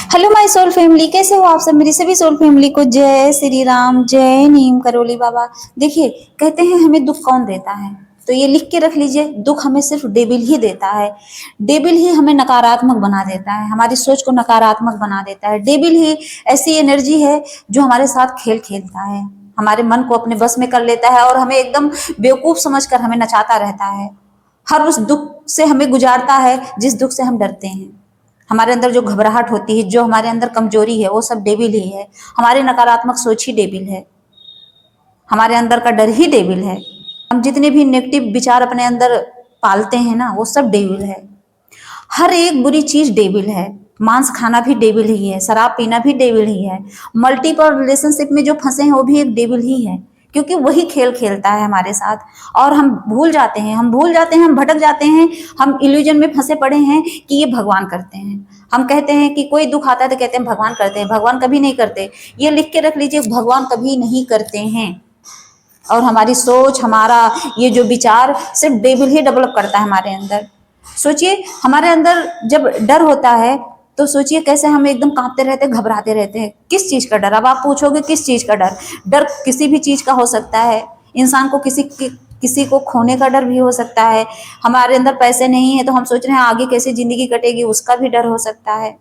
Hello my soul family, कैसे हो आप सब। मेरी सभी सोल फैमिली को जय श्री राम, जय नीम करोली बाबा। देखिए, कहते हैं हमें दुख कौन देता है, तो ये लिख के रख लीजिए, दुख हमें सिर्फ डेविल ही देता है। डेविल ही हमें नकारात्मक बना देता है, हमारी सोच को नकारात्मक बना देता है। डेविल ही ऐसी एनर्जी है जो हमारे साथ खेल खेलता है, हमारे मन को अपने बस में कर लेता है और हमें एकदम बेवकूफ समझकर हमें नचाता रहता है। हर उस दुख से हमें गुजारता है जिस दुख से हम डरते हैं। हमारे अंदर जो घबराहट होती है, जो हमारे अंदर कमजोरी है, वो सब डेविल ही है। हमारी नकारात्मक सोच ही डेविल है, हमारे अंदर का डर ही डेविल है। हम जितने भी नेगेटिव विचार अपने अंदर पालते हैं ना, वो सब डेविल है। हर एक बुरी चीज डेविल है। मांस खाना भी डेविल ही है, शराब पीना भी डेविल ही है, मल्टीपल रिलेशनशिप में जो फंसे हैं वो भी एक डेविल ही है, क्योंकि वही खेल खेलता है हमारे साथ। और हम भूल जाते हैं, हम भटक जाते हैं, हम इल्यूजन में फंसे पड़े हैं कि ये भगवान करते हैं। हम कहते हैं कि कोई दुख आता है तो कहते हैं भगवान करते हैं। भगवान कभी नहीं करते, ये लिख के रख लीजिए, भगवान कभी नहीं करते हैं। और हमारी सोच, हमारा ये जो विचार सिर्फ डेविल ही डेवलप करता है हमारे अंदर। सोचिए, हमारे अंदर जब डर होता है तो सोचिए कैसे हम एकदम कांपते रहते हैं, घबराते रहते हैं। किस चीज का डर? अब आप पूछोगे किस चीज का डर? डर किसी भी चीज का हो सकता है। इंसान को किसी को खोने का डर भी हो सकता है। हमारे अंदर पैसे नहीं है तो हम सोच रहे हैं आगे कैसे जिंदगी कटेगी, उसका भी डर हो सकता है।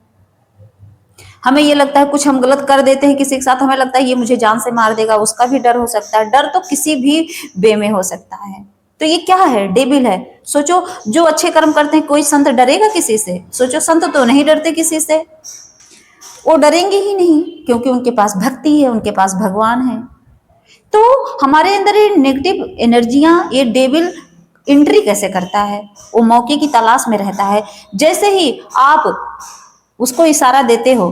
हमें ये लगता है कुछ हम गलत कर देते हैं किसी के साथ, हमें लगता है ये मुझे जान से मार देगा, उसका भी डर हो सकता है। डर तो किसी भी वे में हो सकता है। तो ये क्या है? डेविल है। सोचो, जो अच्छे कर्म करते हैं, कोई संत डरेगा किसी से? सोचो, संत तो नहीं डरते किसी से, वो डरेंगे ही नहीं, क्योंकि उनके पास भक्ति है, उनके पास भगवान है। तो हमारे अंदर ये नेगेटिव एनर्जियां, ये डेविल एंट्री कैसे करता है? वो मौके की तलाश में रहता है। जैसे ही आप उसको इशारा देते हो,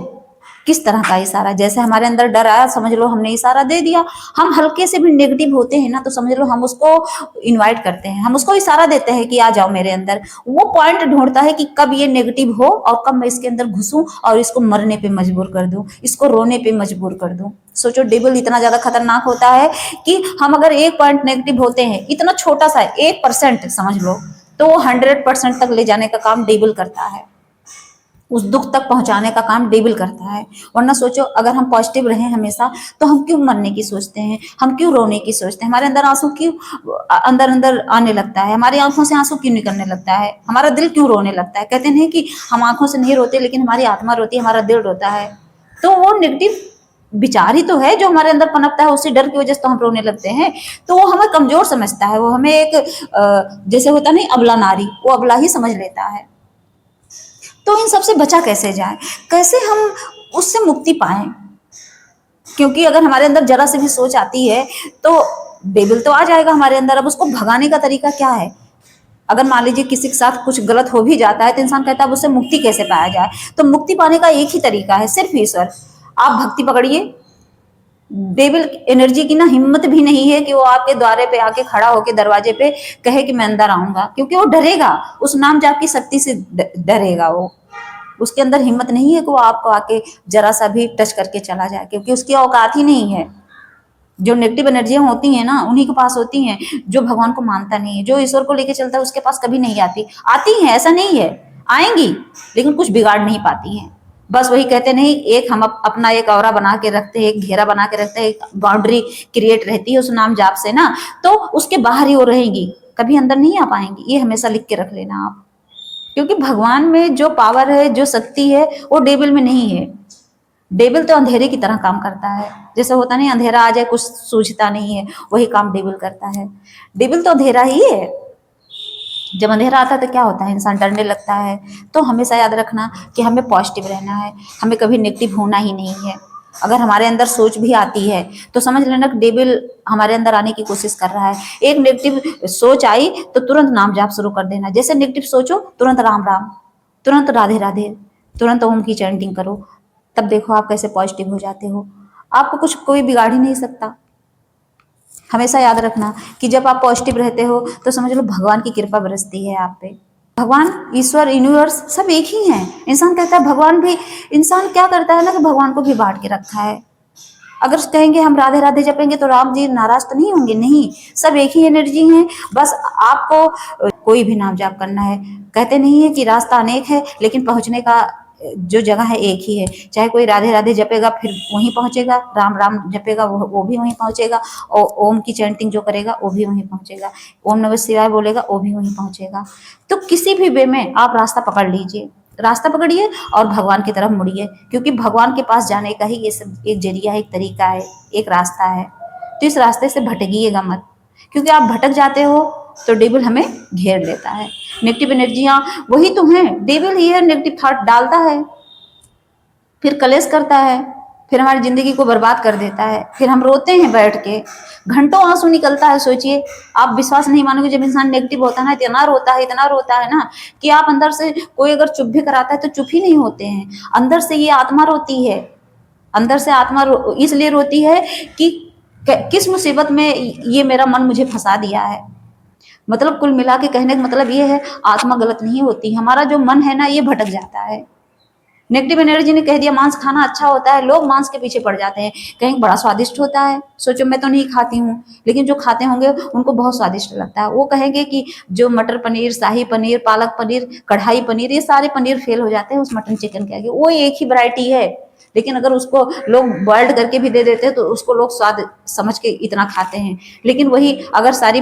किस तरह का इशारा? जैसे हमारे अंदर डर आया, समझ लो हमने इशारा दे दिया। हम हल्के से भी नेगेटिव होते हैं ना, तो समझ लो हम उसको इनवाइट करते हैं, हम उसको इशारा देते हैं कि आ जाओ मेरे अंदर। वो पॉइंट ढूंढता है कि कब ये नेगेटिव हो और कब मैं इसके अंदर घुसूं और इसको मरने पे मजबूर कर दूं, इसको रोने पे मजबूर कर दूं। सोचो, डेविल इतना ज्यादा खतरनाक होता है कि हम अगर एक पॉइंट नेगेटिव होते हैं, इतना छोटा सा 1% समझ लो, तो वो 100% तक ले जाने का काम डेविल करता है। उस दुख तक पहुंचाने का काम डेविल करता है। वरना सोचो, अगर हम पॉजिटिव रहें हमेशा, तो हम क्यों मरने की सोचते हैं, हम क्यों रोने की सोचते हैं, हमारे अंदर आंसू क्यों अंदर अंदर आने लगता है, हमारी आंखों से आंसू क्यों निकलने लगता है, हमारा दिल क्यों रोने लगता है? कहते नहीं कि हम आंखों से नहीं रोते, लेकिन हमारी आत्मा रोती है, हमारा दिल रोता है। तो वो नेगेटिव विचार ही तो है जो हमारे अंदर पनपता है, उसी डर की वजह से तो हम रोने लगते हैं। तो वो हमें कमजोर समझता है, वो हमें एक जैसे होता नहीं अबला नारी, वो अबला ही समझ लेता है। तो इन सबसे बचा कैसे जाए, कैसे हम उससे मुक्ति पाएं? क्योंकि अगर हमारे अंदर जरा से भी सोच आती है तो डेविल तो आ जाएगा हमारे अंदर। अब उसको भगाने का तरीका क्या है? अगर मान लीजिए किसी के साथ कुछ गलत हो भी जाता है तो इंसान कहता है अब उससे मुक्ति कैसे पाया जाए? तो मुक्ति पाने का एक ही तरीका है, सिर्फ ईश्वर। आप भक्ति पकड़िए। डेविल एनर्जी की ना हिम्मत भी नहीं है कि वो आपके द्वारे पे आके खड़ा होके दरवाजे पे कहे कि मैं अंदर आऊंगा, क्योंकि वो डरेगा, उस नाम जाप की शक्ति से डरेगा। वो उसके अंदर हिम्मत नहीं है कि वो आपको आके जरा सा भी टच करके चला जाए, क्योंकि उसकी औकात ही नहीं है। जो नेगेटिव एनर्जियां होती हैं ना, उन्हीं के पास होती हैं। जो भगवान को मानता नहीं है, जो ईश्वर को लेके चलता है, उसके पास कभी नहीं आती। आती हैं, ऐसा नहीं है, आएंगी, लेकिन कुछ बिगाड़ नहीं पाती हैं। बस वही कहते नहीं, एक हम अपना एक औरा बना के रखते हैं, एक घेरा बना के रखते हैं, एक बाउंड्री क्रिएट रहती है उस नाम जाप से ना, तो उसके बाहर ही वो रहेंगी, कभी अंदर नहीं आ पाएंगी। ये हमेशा लिख के रख लेना आप, क्योंकि भगवान में जो पावर है, जो शक्ति है, वो डेविल में नहीं है। डेविल तो अंधेरे की तरह काम करता है। जैसे होता नहीं, अंधेरा आ जाए कुछ सूझता नहीं है, वही काम डेविल करता है। डेविल तो अंधेरा ही है। जब अंधेरा आता है तो क्या होता है, इंसान डरने लगता है। तो हमेशा याद रखना कि हमें पॉजिटिव रहना है, हमें कभी नेगेटिव होना ही नहीं है। अगर हमारे अंदर सोच भी आती है तो समझ लेना कि डेविल हमारे अंदर आने की कोशिश कर रहा है। एक नेगेटिव सोच आई तो तुरंत नाम जाप शुरू कर देना। जैसे नेगेटिव सोचो, तुरंत राम राम, तुरंत राधे राधे, तुरंत ओम की चैंटिंग करो। तब देखो आप कैसे पॉजिटिव हो जाते हो। आपको कुछ कोई बिगाड़ ही नहीं सकता। हमेशा याद रखना कि जब आप पॉजिटिव रहते हो तो समझ लो भगवान की कृपा बरसती है आप पे। भगवान, ईश्वर, यूनिवर्स सब एक ही हैं। इंसान कहता है भगवान भी, इंसान क्या करता है ना कि भगवान को भी बांट के रखा है। अगर कहेंगे हम राधे राधे जपेंगे तो राम जी नाराज तो नहीं होंगे? नहीं, सब एक ही एनर्जी हैं। बस आपको कोई भी नाम जाप करना है। कहते नहीं है कि रास्ता अनेक है लेकिन पहुंचने का जो जगह है एक ही है। चाहे कोई राधे राधे जपेगा फिर वहीं पहुंचेगा, राम राम जपेगा वो भी वहीं पहुंचेगा, और ओम की चैंटिंग जो करेगा वो भी वहीं पहुंचेगा, ओम नमः शिवाय बोलेगा वो भी वहीं पहुंचेगा। तो किसी भी वे में आप रास्ता पकड़ लीजिए, रास्ता पकड़िए और भगवान की तरफ मुड़िए, क्योंकि भगवान के पास जाने का ही ये सब एक जरिया है, एक तरीका है, एक रास्ता है। तो इस रास्ते से भटकिएगा मत, क्योंकि आप भटक जाते हो तो डेविल हमें घेर लेता है। नेगेटिव एनर्जियां वही तो हैं, डेविल ही है, नेगेटिव थॉट डालता है, फिर कलेश करता है, फिर हमारी जिंदगी को बर्बाद कर देता है, फिर हम रोते हैं बैठ के, घंटों आंसू निकलता है। सोचिए, आप विश्वास नहीं मानोगे, जब इंसान नेगेटिव होता है ना इतना रोता है ना कि आप अंदर से, कोई अगर चुप भी कराता है तो चुप ही नहीं होते हैं, अंदर से ये आत्मा रोती है, अंदर से आत्मा इसलिए रोती है कि किस मुसीबत में ये मेरा मन मुझे फंसा दिया है। मतलब कुल मिला के कहने का मतलब ये है, आत्मा गलत नहीं होती, हमारा जो मन है ना ये भटक जाता है। नेगेटिव एनर्जी ने कह दिया मांस खाना अच्छा होता है, लोग मांस के पीछे पड़ जाते हैं, कहीं बड़ा स्वादिष्ट होता है। सोचो, मैं तो नहीं खाती हूँ, लेकिन जो खाते होंगे उनको बहुत स्वादिष्ट लगता है। वो कहेंगे कि जो मटर पनीर, शाही पनीर, पालक पनीर, कढ़ाई पनीर, ये सारे पनीर फेल हो जाते हैं उस मटन चिकन के आगे। वो एक ही वैरायटी है, लेकिन अगर उसको लोग बॉइल्ड करके भी दे देते हैं तो उसको लोग स्वाद समझ के इतना खाते हैं। लेकिन वही अगर सारी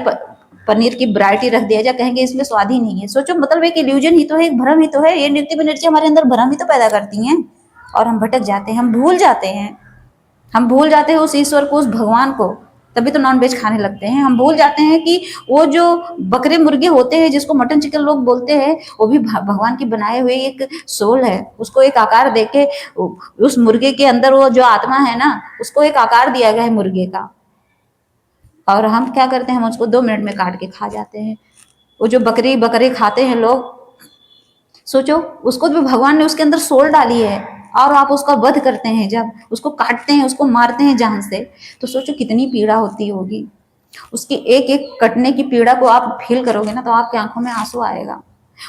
पनीर की वैरायटी रख दिया जाए, कहेंगे इसमें स्वाद ही नहीं है। सोचो, मतलब एक इल्यूजन ही तो है, एक भ्रम ही तो है। ये नेगेटिव एनर्जी हमारे अंदर भ्रम ही तो पैदा करती हैं, और हम भटक जाते हैं, हम भूल जाते हैं, हम भूल जाते हैं उस ईश्वर को, उस भगवान को। तभी तो नॉनवेज खाने लगते हैं। हम भूल जाते हैं कि वो जो बकरे मुर्गे होते हैं जिसको मटन चिकन लोग बोलते हैं, वो भी भगवान की बनाए हुए एक सोल है। उसको एक आकार देके, उस मुर्गे के अंदर वो जो आत्मा है ना, उसको एक आकार दिया गया है मुर्गे का, और हम क्या करते हैं, हम उसको 2 मिनट में काट के खा जाते हैं। वो जो बकरे खाते हैं लोग, सोचो, उसको भी भगवान ने उसके अंदर सोल डाली है, और आप उसका वध करते हैं, जब उसको काटते हैं, उसको मारते हैं जान से, तो सोचो कितनी पीड़ा होती होगी। उसकी एक एक कटने की पीड़ा को आप फील करोगे ना, तो आपकी आंखों में आंसू आएगा।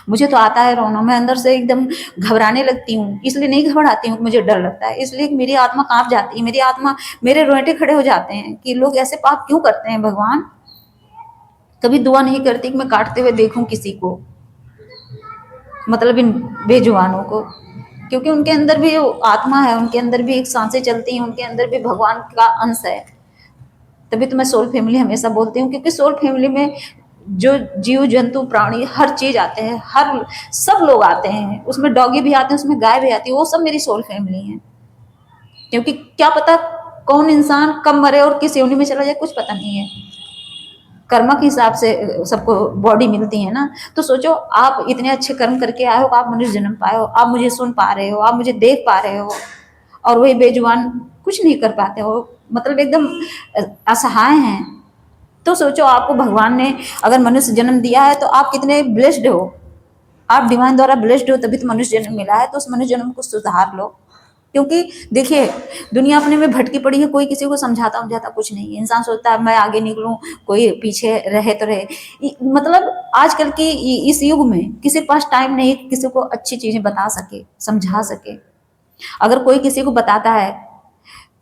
मुझे तो आता है रोना, मैं अंदर से एकदम घबराने लगती हूँ। इसलिए नहीं घबराती हूँ, मुझे डर लगता है, इसलिए कि मेरी आत्मा कांप जाती है, मेरी आत्मा, मेरे रोंगटे खड़े हो जाते हैं कि लोग ऐसे पाप क्यों करते हैं। भगवान कभी दुआ नहीं करती कि मैं काटते हुए देखूं किसी को, मतलब इन बेजुबानों को, क्योंकि उनके अंदर भी आत्मा है, उनके अंदर भी एक सांसें चलती हैं, उनके अंदर भी भगवान का अंश है। तभी तो मैं सोल फैमिली हमेशा बोलती हूँ, क्योंकि सोल फैमिली में जो जीव जंतु प्राणी हर चीज आते हैं, हर सब लोग आते हैं, उसमें डॉगी भी आते हैं, उसमें गाय भी आती है, वो सब मेरी सोल फैमिली है। क्योंकि क्या पता कौन इंसान कब मरे और किस योनि में चला जाए, कुछ पता नहीं है। कर्म के हिसाब से सबको बॉडी मिलती है ना। तो सोचो, आप इतने अच्छे कर्म करके आए हो, आप मनुष्य जन्म पाए हो, आप मुझे सुन पा रहे हो, आप मुझे देख पा रहे हो, और वही बेजुबान कुछ नहीं कर पाते हो, मतलब एकदम असहाय हैं। तो सोचो, आपको भगवान ने अगर मनुष्य जन्म दिया है तो आप कितने ब्लेस्ड हो, आप डिवाइन द्वारा ब्लेस्ड हो, तभी तो मनुष्य जन्म मिला है। तो उस मनुष्य जन्म को सुधार लो, क्योंकि देखिए, दुनिया अपने में भटकी पड़ी है, कोई किसी को समझाता समझाता कुछ नहीं है। इंसान सोचता है मैं आगे निकलूं, कोई पीछे रहे तो रहे। मतलब आजकल की इस युग में किसी के पास टाइम नहीं किसी को अच्छी चीजें बता सके, समझा सके। अगर कोई किसी को बताता है,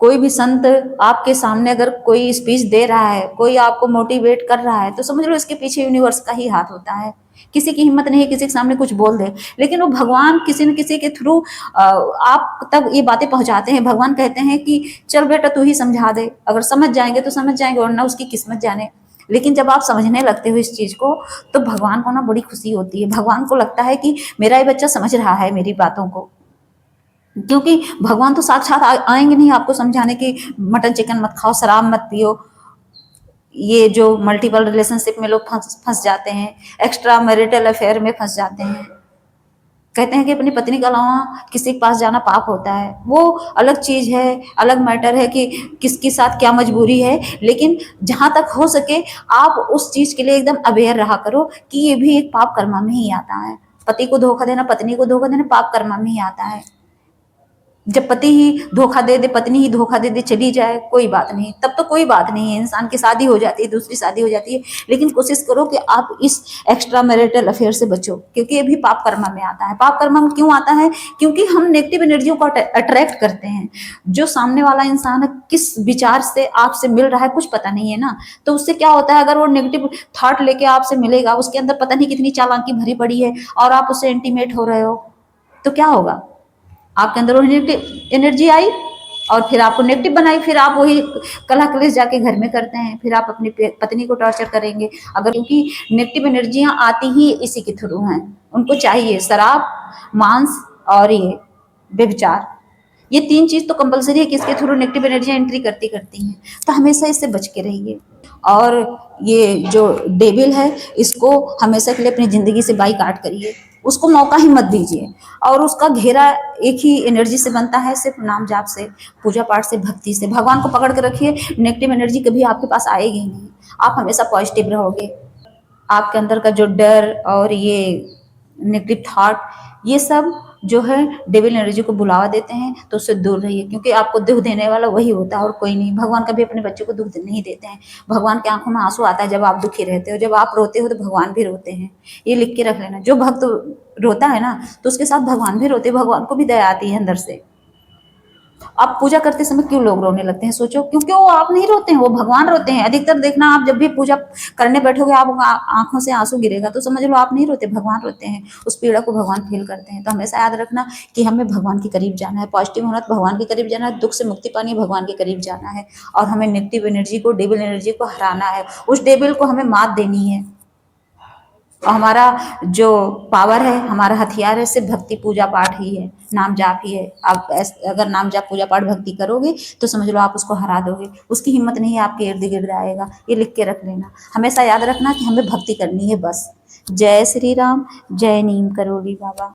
कोई भी संत आपके सामने अगर कोई स्पीच दे रहा है, कोई आपको मोटिवेट कर रहा है, तो समझ लो इसके पीछे यूनिवर्स का ही हाथ होता है। किसी की हिम्मत नहीं किसी के सामने कुछ बोल दे, लेकिन वो भगवान किसी न किसी के थ्रू आप तक ये बातें पहुंचाते हैं। भगवान कहते हैं कि चल बेटा तू ही समझा दे, अगर समझ जाएंगे तो समझ जाएंगे, वरना उसकी किस्मत जाने। लेकिन जब आप समझने लगते हो इस चीज को, तो भगवान को ना बड़ी खुशी होती है। भगवान को लगता है कि मेरा ये बच्चा समझ रहा है मेरी बातों को, क्योंकि भगवान तो साक्षात आएंगे नहीं आपको समझाने की मटन चिकन मत खाओ, शराब मत पियो। ये जो मल्टीपल रिलेशनशिप में लोग फंस जाते हैं, एक्स्ट्रा मैरिटल अफेयर में फंस जाते हैं, कहते हैं कि अपनी पत्नी के अलावा किसी के पास जाना पाप होता है। वो अलग चीज है, अलग मैटर है कि किसके साथ क्या मजबूरी है। लेकिन जहां तक हो सके आप उस चीज के लिए एकदम अवेयर रहा करो कि ये भी एक पाप कर्मा में ही आता है। पति को धोखा देना, पत्नी को धोखा देना पाप कर्मा में ही आता है। जब पति ही धोखा दे दे, पत्नी ही धोखा दे दे, चली जाए, कोई बात नहीं, तब तो कोई बात नहीं है, इंसान की शादी हो जाती है, दूसरी शादी हो जाती है। लेकिन कोशिश करो कि आप इस एक्स्ट्रा मैरिटल अफेयर से बचो, क्योंकि ये भी पाप कर्मा में आता है। पाप कर्मा में क्यों आता है? क्योंकि हम नेगेटिव एनर्जियों को अट्रैक्ट करते हैं। जो सामने वाला इंसान है किस विचार से आपसे मिल रहा है कुछ पता नहीं है ना, तो उससे क्या होता है, अगर वो नेगेटिव थॉट लेके आपसे मिलेगा, उसके अंदर पता नहीं कितनी चालाकी भरी पड़ी है, और आप उससे इंटीमेट हो रहे हो, तो क्या होगा? आपके अंदर वो नेगेटिव एनर्जी आई और फिर आपको नेगेटिव बनाई, फिर आप वही कलह कलेश जाके घर में करते हैं, फिर आप अपनी पत्नी को टॉर्चर करेंगे। अगर क्योंकि नेगेटिव एनर्जियां आती ही इसी के थ्रू हैं, उनको चाहिए शराब, मांस और ये व्यभिचार, ये तीन चीज तो कंपलसरी है कि इसके थ्रू नेगेटिव एनर्जी एंट्री करती करती हैं। तो हमेशा इससे बच के रहिए। और ये जो डेविल है इसको हमेशा के लिए अपनी जिंदगी से बाइकाट करिए, उसको मौका ही मत दीजिए। और उसका घेरा एक ही एनर्जी से बनता है, सिर्फ नाम जाप से, पूजा पाठ से, भक्ति से। भगवान को पकड़ के रखिए, नेगेटिव एनर्जी कभी आपके पास आएगी ही नहीं, आप हमेशा पॉजिटिव रहोगे। आपके अंदर का जो डर और ये नेगेटिव थॉट, ये सब जो है डेविल एनर्जी को बुलावा देते हैं, तो उससे दूर रहिए, क्योंकि आपको दुख देने वाला वही होता है और कोई नहीं। भगवान कभी अपने बच्चों को दुख नहीं देते हैं। भगवान की आंखों में आंसू आता है जब आप दुखी रहते हो, जब आप रोते हो तो भगवान भी रोते हैं। ये लिख के रख लेना, जो भक्त रोता है ना तो उसके साथ भगवान भी रोते हैं, भगवान को भी दया आती है अंदर से। आप पूजा करते समय क्यों लोग रोने लगते हैं, सोचो, क्योंकि वो आप नहीं रोते हैं, वो भगवान रोते हैं। अधिकतर देखना, आप जब भी पूजा करने बैठोगे आप आंखों से आंसू गिरेगा तो समझ लो आप नहीं रोते, भगवान रोते हैं। उस पीड़ा को भगवान फील करते हैं। तो हमेशा याद रखना कि हमें भगवान के करीब जाना है, पॉजिटिव होना तो भगवान के करीब जाना है, दुख से मुक्ति पानी है भगवान के करीब जाना है। और हमें नेगेटिव एनर्जी को, डेविल एनर्जी को हराना है, उस डेविल को हमें मात देनी है। और हमारा जो पावर है, हमारा हथियार है, सिर्फ भक्ति पूजा पाठ ही है, नाम जाप ही है। आप अगर नाम जाप पूजा पाठ भक्ति करोगे तो समझ लो आप उसको हरा दोगे। उसकी हिम्मत नहीं है आपके इर्द गिर्द आएगा, ये लिख के रख लेना। हमेशा याद रखना कि हमें भक्ति करनी है बस। जय श्री राम, जय नीम करोली बाबा।